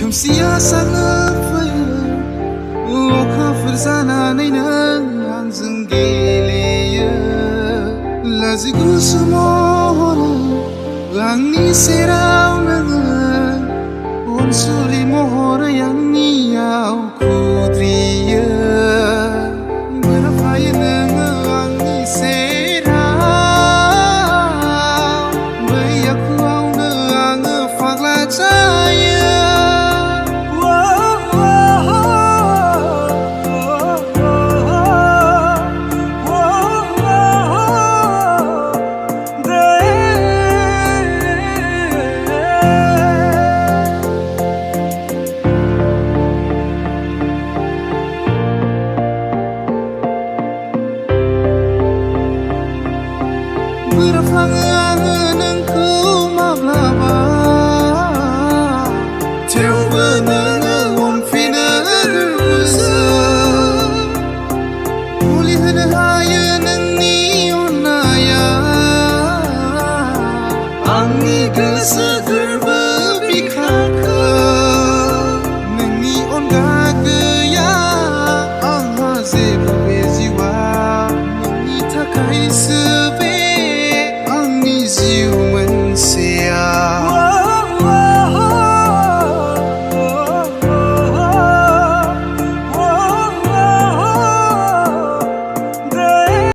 खोमसिया साग्लोबफैयो अखाफोर जानानै नों आंजों गेलेयो लाजि गुसु महरै आंनि सेराव नोङो अनसुलि महरै आंनियाव खुद्रियो गोरोबफायो नोङो आंनि सेराव बै आखुआवनो आङो फाग्ला जायो गोरोबफ्लाङो आङो नोंखौ माब्लाबा थेवबो नोङो अनफिनो गोसो मुलि होनो हायो